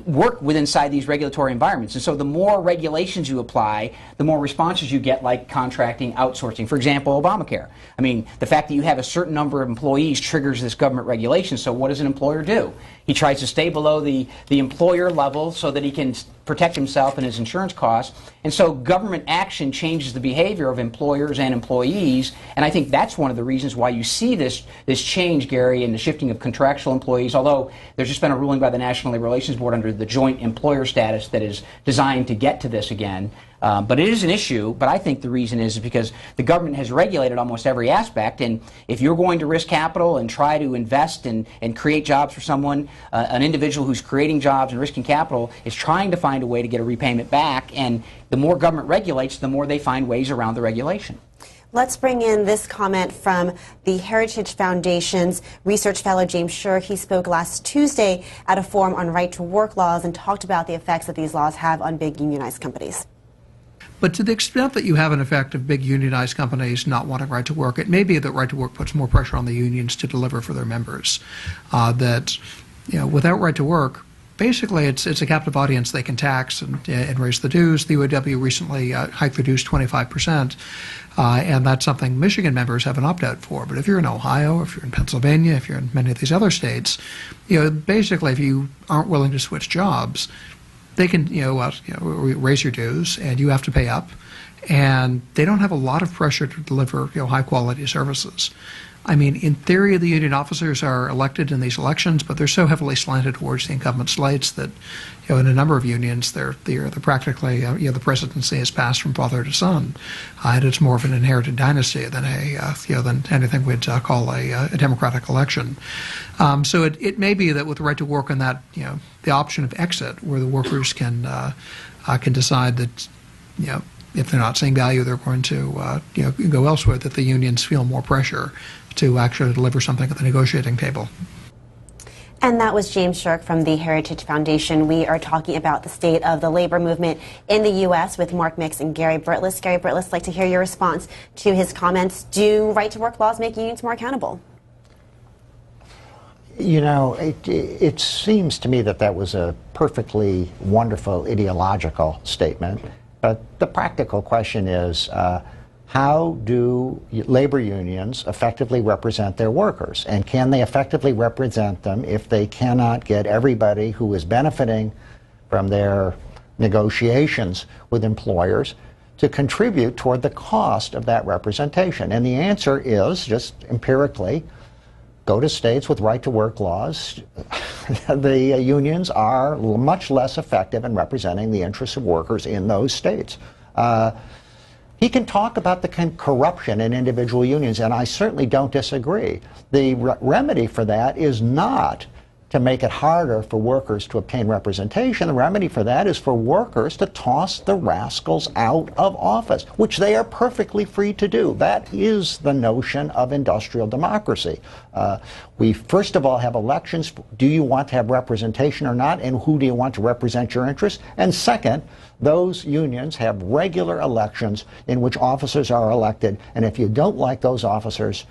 work inside these regulatory environments. And so the more regulations you apply, the more responses you get, like contracting, outsourcing. For example, Obamacare. I mean, the fact that you have a certain number of employees triggers this government regulation. So what does an employer do? He tries to stay below the employer level so that he can protect himself and his insurance costs. And so government action changes the behavior of employers and employees. And I think that's one of the reasons why you see this change, Gary, in the shifting of contractual employees, although there's just been a ruling by the National Labor Relations Board under the joint employer status that is designed to get to this again. But it is an issue, but I think the reason is because the government has regulated almost every aspect, and if you're going to risk capital and try to invest and create jobs for someone, an individual who's creating jobs and risking capital is trying to find a way to get a repayment back, and the more government regulates, the more they find ways around the regulation. Let's bring in this comment from the Heritage Foundation's research fellow James Shirk. He spoke last Tuesday at a forum on right-to-work laws and talked about the effects that these laws have on big unionized companies. But to the extent that you have an effect of big unionized companies not wanting right to work, it may be that right to work puts more pressure on the unions to deliver for their members. Without right to work, basically it's a captive audience they can tax and raise the dues. The UAW recently hiked the dues 25%, and that's something Michigan members have an opt-out for. But if you're in Ohio, if you're in Pennsylvania, if you're in many of these other states, basically if you aren't willing to switch jobs, they can, raise your dues, and you have to pay up, and they don't have a lot of pressure to deliver, high-quality services. I mean, in theory, the union officers are elected in these elections, but they're so heavily slanted towards the incumbent slates that, in a number of unions, they're practically, the presidency is passed from father to son, and it's more of an inherited dynasty than than anything we'd call a democratic election. So it may be that with the right to work and that, the option of exit, where the workers can decide that, if they're not seeing value, they're going to go elsewhere, that the unions feel more pressure to actually deliver something at the negotiating table. And that was James Shirk from the Heritage Foundation. We are talking about the state of the labor movement in the U.S. with Mark Mix and Gary Britless. Gary Britless, I'd like to hear your response to his comments. Do right-to-work laws make unions more accountable? It seems to me that was a perfectly wonderful ideological statement. But the practical question is, how do labor unions effectively represent their workers? And can they effectively represent them if they cannot get everybody who is benefiting from their negotiations with employers to contribute toward the cost of that representation? And the answer is, just empirically, go to states with right-to-work laws. The unions are much less effective in representing the interests of workers in those states. He can talk about the corruption in individual unions, and I certainly don't disagree. The remedy for that is not to make it harder for workers to obtain representation, the remedy for that is for workers to toss the rascals out of office, which they are perfectly free to do. That is the notion of industrial democracy. We first of all have elections. Do you want to have representation or not, and who do you want to represent your interests? And second, those unions have regular elections in which officers are elected, and if you don't like those officers,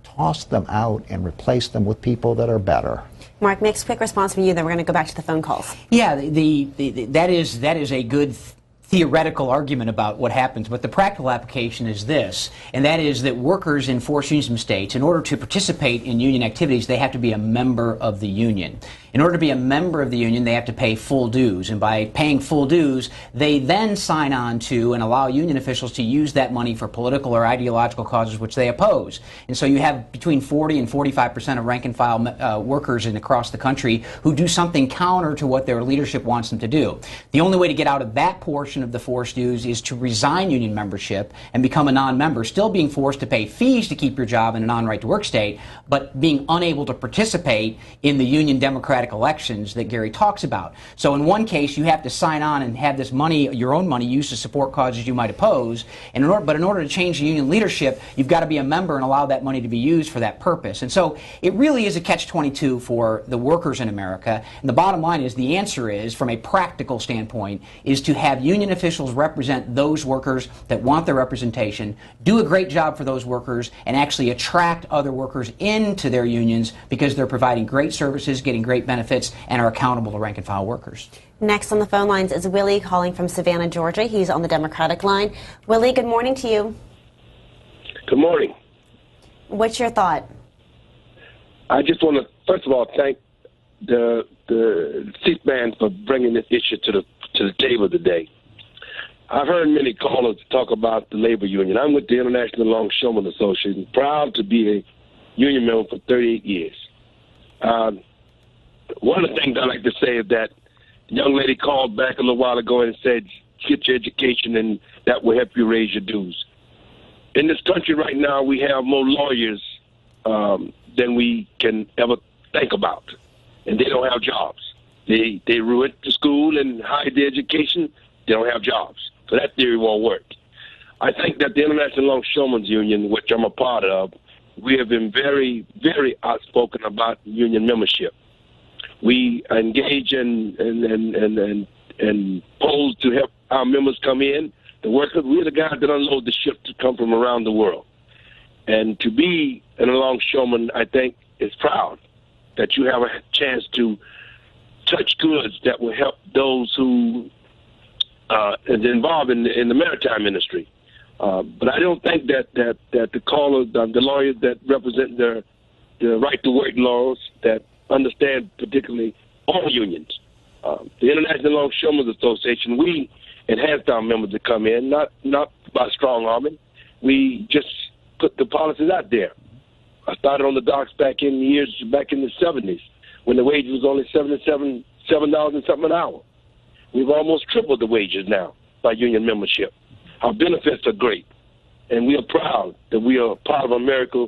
toss them out and replace them with people that are better. Mark, makes a quick response from you, then we're going to go back to the phone calls. Yeah, that is a good theoretical argument about what happens, but the practical application is this, and that is that workers in forced union states, in order to participate in union activities, they have to be a member of the union. In order to be a member of the union, they have to pay full dues, and by paying full dues, they then sign on to and allow union officials to use that money for political or ideological causes which they oppose. And so you have between 40 and 45% of rank and file workers across the country who do something counter to what their leadership wants them to do. The only way to get out of that portion of the forced dues is to resign union membership and become a non-member, still being forced to pay fees to keep your job in a non-right-to-work state, but being unable to participate in the union democratic elections that Gary talks about. So in one case, you have to sign on and have this money, your own money, used to support causes you might oppose. And in order to change the union leadership, you've got to be a member and allow that money to be used for that purpose. And so it really is a catch-22 for the workers in America. And the bottom line is the answer is, from a practical standpoint, is to have union officials represent those workers that want their representation, do a great job for those workers, and actually attract other workers into their unions because they're providing great services, getting great benefits, and are accountable to rank and file workers. Next on the phone lines is Willie calling from Savannah, Georgia. He's on the Democratic line. Willie, good morning to you. Good morning. What's your thought? I just want to, first of all, thank the C-SPAN for bringing this issue to the table today. I've heard many callers talk about the labor union. I'm with the International Longshoremen Association, proud to be a union member for 38 years. One of the things I like to say is that the young lady called back a little while ago and said, get your education and that will help you raise your dues. In this country right now, we have more lawyers than we can ever think about, and they don't have jobs. They went to school and hired the education. They don't have jobs. So that theory won't work. I think that the International Longshoremen's Union, which I'm a part of, we have been very, very outspoken about union membership. We engage in polls to help our members come in. The workers, we're the guys that unload the ship to come from around the world. And to be an longshoreman, I think, is proud that you have a chance to touch goods that will help those who is involved in the maritime industry. But I don't think that the callers, the lawyers that represent the right-to-work laws, that understand particularly all unions. The International Longshoremen's Association, we enhanced our members to come in, not by strong arming. We just put the policies out there. I started on the docks back in the 70s, when the wage was only $7 and something an hour. We've almost tripled the wages now by union membership. Our benefits are great, and we are proud that we are part of America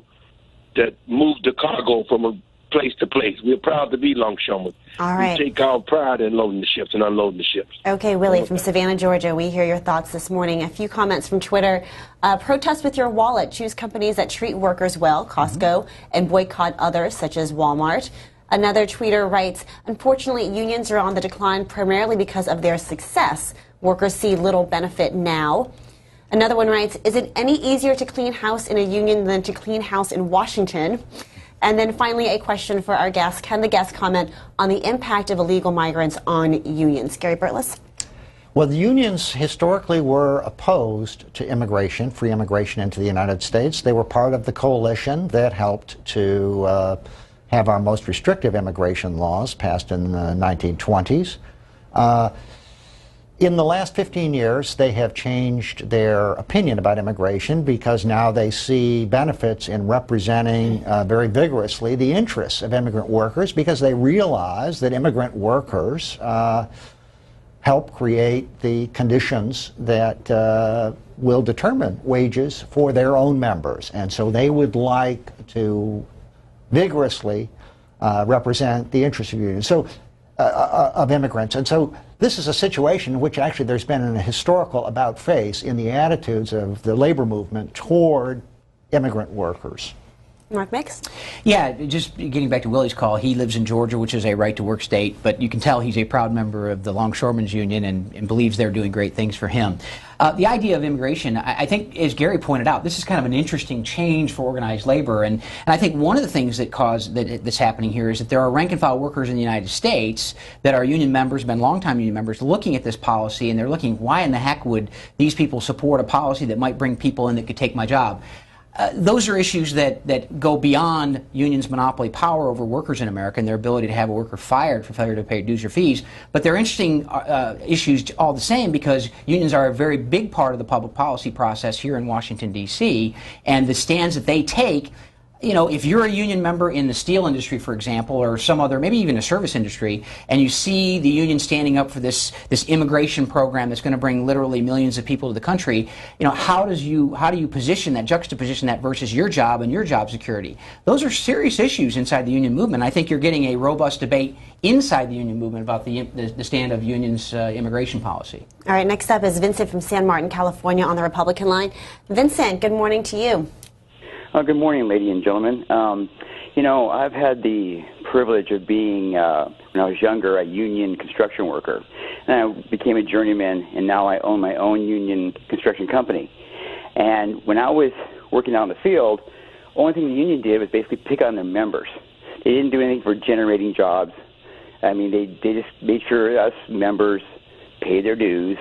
that moved the cargo from a place to place. We are proud to be longshoremen. All right. We take our pride in loading the ships and unloading the ships. Okay, Willie from Savannah, Georgia, we hear your thoughts this morning. A few comments from Twitter. Protest with your wallet. Choose companies that treat workers well, Costco, and boycott others, such as Walmart. Another tweeter writes, unfortunately, unions are on the decline primarily because of their success. Workers see little benefit now. Another one writes, is it any easier to clean house in a union than to clean house in Washington? And then finally, a question for our guest. Can the guest comment on the impact of illegal migrants on unions? Gary Burtless? Well, the unions historically were opposed to immigration, free immigration into the United States. They were part of the coalition that helped to have our most restrictive immigration laws passed in the 1920s. In the last 15 years, they have changed their opinion about immigration because now they see benefits in representing very vigorously the interests of immigrant workers, because they realize that immigrant workers help create the conditions that will determine wages for their own members. And so they would like to vigorously represent the interests of unions, of immigrants. And so this is a situation in which actually there's been a historical about-face in the attitudes of the labor movement toward immigrant workers. Mark Mix? Yeah, just getting back to Willie's call, he lives in Georgia, which is a right-to-work state, but you can tell he's a proud member of the Longshoremen's Union and believes they're doing great things for him. The idea of immigration, I think, as Gary pointed out, this is kind of an interesting change for organized labor, and I think one of the things that's happening here is that there are rank-and-file workers in the United States that are union members, been longtime union members, looking at this policy, and they're looking, why in the heck would these people support a policy that might bring people in that could take my job? Those are issues that go beyond unions' monopoly power over workers in America and their ability to have a worker fired for failure to pay dues or fees. But they're interesting issues all the same, because unions are a very big part of the public policy process here in Washington, D.C., and the stands that they take. You know, if you're a union member in the steel industry, for example, or some other, maybe even a service industry, and you see the union standing up for this immigration program that's going to bring literally millions of people to the country, you know, how do you position that, juxtaposition that versus your job and your job security? Those are serious issues inside the union movement. I think you're getting a robust debate inside the union movement about the stand of unions' immigration policy. All right, next up is Vincent from San Martin, California, on the Republican line. Vincent, good morning to you. Good morning, ladies and gentlemen. You know, I've had the privilege of being, when I was younger, a union construction worker. And I became a journeyman, and now I own my own union construction company. And when I was working out in the field, the only thing the union did was basically pick on their members. They didn't do anything for generating jobs. I mean, they just made sure us members paid their dues.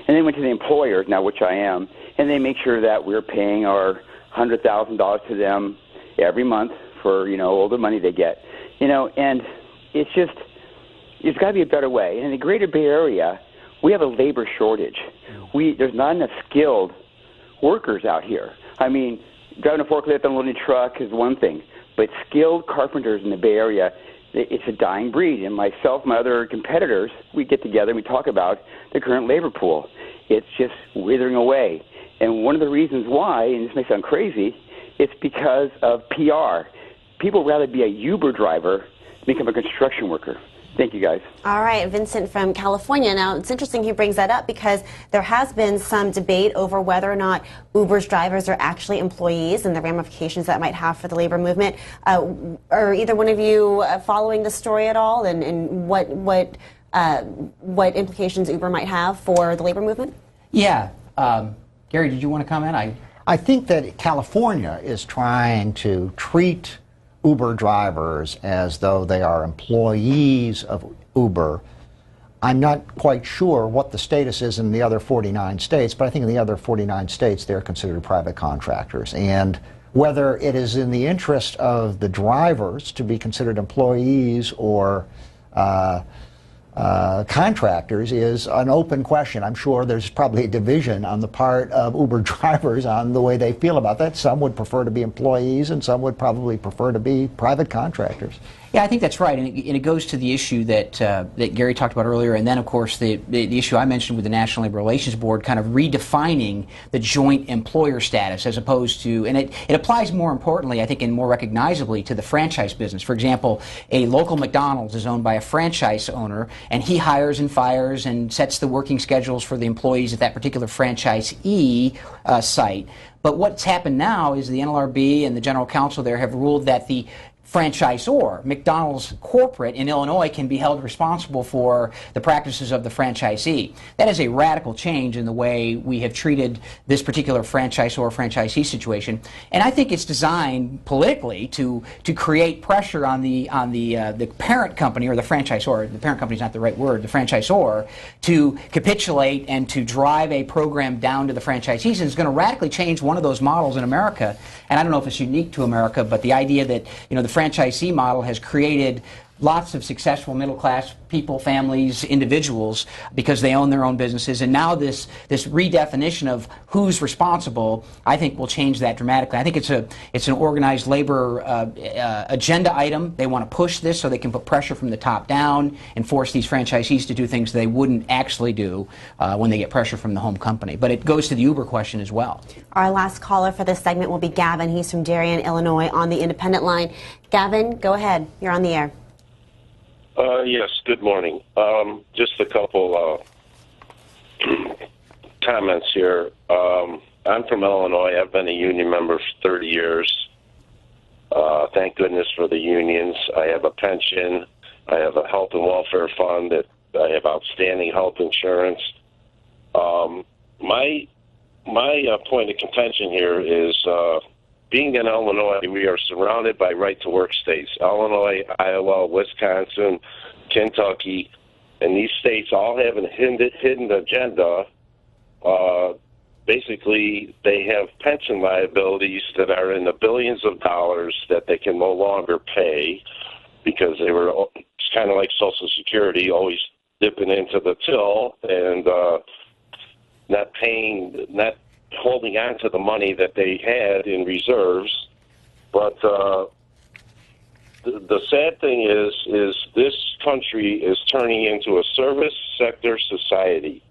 And then went to the employers, now which I am, and they make sure that we're paying our $100,000 to them every month for, you know, all the money they get, you know, and it's just, there's got to be a better way. And in the greater Bay Area, we have a labor shortage. There's not enough skilled workers out here. I mean, driving a forklift, unloading a truck is one thing, but skilled carpenters in the Bay Area, it's a dying breed. And myself, my other competitors, we get together and we talk about the current labor pool. It's just withering away. And one of the reasons why, and this may sound crazy, it's because of PR. People would rather be a Uber driver than become a construction worker. Thank you, guys. All right, Vincent from California. Now, it's interesting he brings that up, because there has been some debate over whether or not Uber's drivers are actually employees and the ramifications that might have for the labor movement. Are either one of you following the story at all, and what implications Uber might have for the labor movement? Yeah. Gary, did you want to comment? I think that California is trying to treat Uber drivers as though they are employees of Uber. I'm not quite sure what the status is in the other 49 states, but I think in the other 49 states they're considered private contractors. And whether it is in the interest of the drivers to be considered employees or contractors is an open question. I'm sure there's probably a division on the part of Uber drivers on the way they feel about that. Some would prefer to be employees, and some would probably prefer to be private contractors. Yeah, I think that's right, and it goes to the issue that Gary talked about earlier, and then, of course, the issue I mentioned with the National Labor Relations Board, kind of redefining the joint employer status as opposed to, and it applies more importantly, I think, and more recognizably to the franchise business. For example, a local McDonald's is owned by a franchise owner, and he hires and fires and sets the working schedules for the employees at that particular franchisee site. But what's happened now is the NLRB and the General Counsel there have ruled that the franchisor, McDonald's corporate in Illinois, can be held responsible for the practices of the franchisee. That is a radical change in the way we have treated this particular franchisor-franchisee situation, and I think it's designed politically to create pressure on the parent company, or the franchisor. The parent company is not the right word. The franchisor, to capitulate and to drive a program down to the franchisees, and it's going to radically change one of those models in America. And I don't know if it's unique to America, but the idea that, you know, the franchisee model has created lots of successful middle-class people, families, individuals, because they own their own businesses. And now this redefinition of who's responsible, I think, will change that dramatically. I think it's an organized labor agenda item. They want to push this so they can put pressure from the top down and force these franchisees to do things they wouldn't actually do when they get pressure from the home company. But it goes to the Uber question as well. Our last caller for this segment will be Gavin. He's from Darien, Illinois, on the independent line. Gavin, go ahead. You're on the air. Yes, good morning. Just a couple comments here. I'm from Illinois. I've been a union member for 30 years. Thank goodness for the unions. I have a pension. I have a health and welfare fund. I have outstanding health insurance. My point of contention here is being in Illinois, we are surrounded by right-to-work states. Illinois, Iowa, Wisconsin, Kentucky, and these states all have a hidden agenda. Basically, they have pension liabilities that are in the billions of dollars that they can no longer pay because they were, it's kind of like Social Security, always dipping into the till and not holding on to the money that they had in reserves. But the sad thing is this country is turning into a service sector society.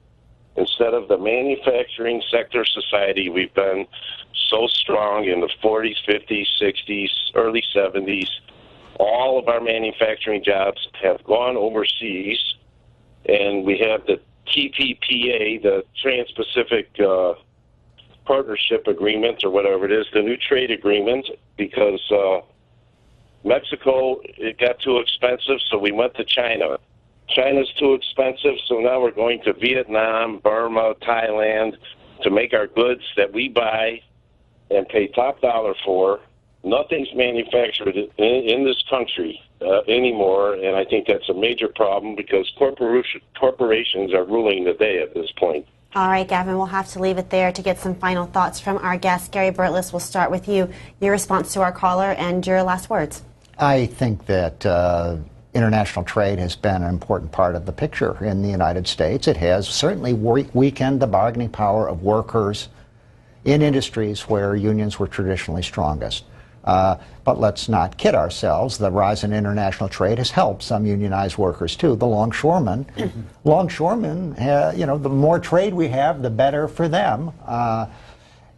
Instead of the manufacturing sector society we've been so strong in the 40s, 50s, 60s, early 70s, all of our manufacturing jobs have gone overseas, and we have the TPPA, the Trans-Pacific Partnership Agreement, or whatever it is, the new trade agreement, because Mexico, it got too expensive, so we went to China. China's too expensive, so now we're going to Vietnam, Burma, Thailand to make our goods that we buy and pay top dollar for. Nothing's manufactured in this country anymore, and I think that's a major problem because corporations are ruling the day at this point. All right, Gavin, we'll have to leave it there to get some final thoughts from our guest. Gary Burtless, we'll start with you. Your response to our caller and your last words. I think that international trade has been an important part of the picture in the United States. It has certainly weakened the bargaining power of workers in industries where unions were traditionally strongest. But let's not kid ourselves. The rise in international trade has helped some unionized workers too. The longshoremen, the more trade we have, the better for them.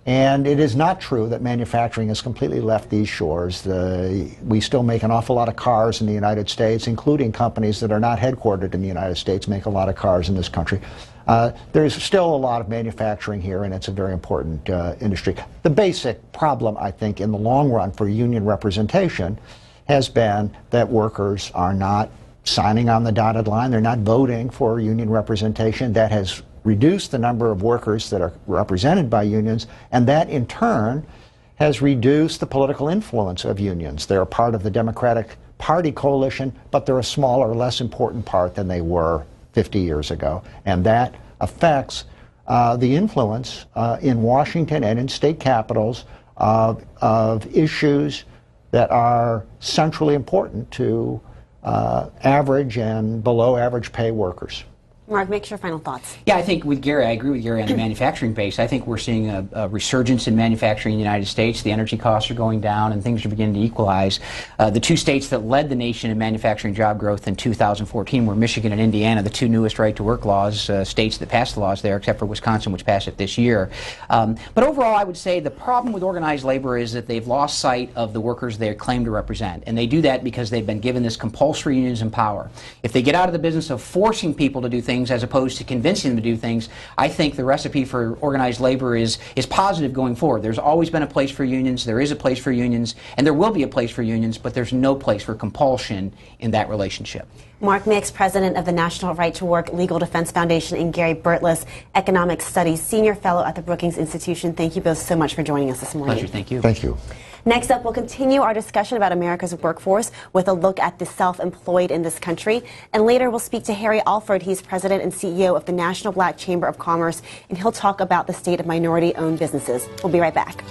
And it is not true that manufacturing has completely left these shores. We still make an awful lot of cars in the United States, including companies that are not headquartered in the United States make a lot of cars in this country. There's still a lot of manufacturing here, and it's a very important industry. The basic problem, I think, in the long run for union representation has been that workers are not signing on the dotted line. They're not voting for union representation. That has reduced the number of workers that are represented by unions, and that in turn has reduced the political influence of unions. They're a part of the Democratic Party coalition, but they're a smaller, less important part than they were 50 years ago. And that affects the influence in Washington and in state capitals of issues that are centrally important to average and below average pay workers. Mark, make your final thoughts. Yeah, I think with Gary, I agree with Gary on the manufacturing base. I think we're seeing a resurgence in manufacturing in the United States. The energy costs are going down and things are beginning to equalize. The two states that led the nation in manufacturing job growth in 2014 were Michigan and Indiana, the two newest right-to-work laws, states that passed the laws there, except for Wisconsin, which passed it this year. But overall, I would say the problem with organized labor is that they've lost sight of the workers they claim to represent. And they do that because they've been given this compulsory unionism power. If they get out of the business of forcing people to do things as opposed to convincing them to do things, I think the recipe for organized labor is positive going forward. There's always been a place for unions, there is a place for unions, and there will be a place for unions, but there's no place for compulsion in that relationship. Mark Mix, president of the National Right to Work Legal Defense Foundation, and Gary Burtless, Economic Studies Senior Fellow at the Brookings Institution. Thank you both so much for joining us this morning. Pleasure, thank you. Thank you. Next up, we'll continue our discussion about America's workforce with a look at the self-employed in this country. And later, we'll speak to Harry Alford. He's president and CEO of the National Black Chamber of Commerce, and he'll talk about the state of minority-owned businesses. We'll be right back.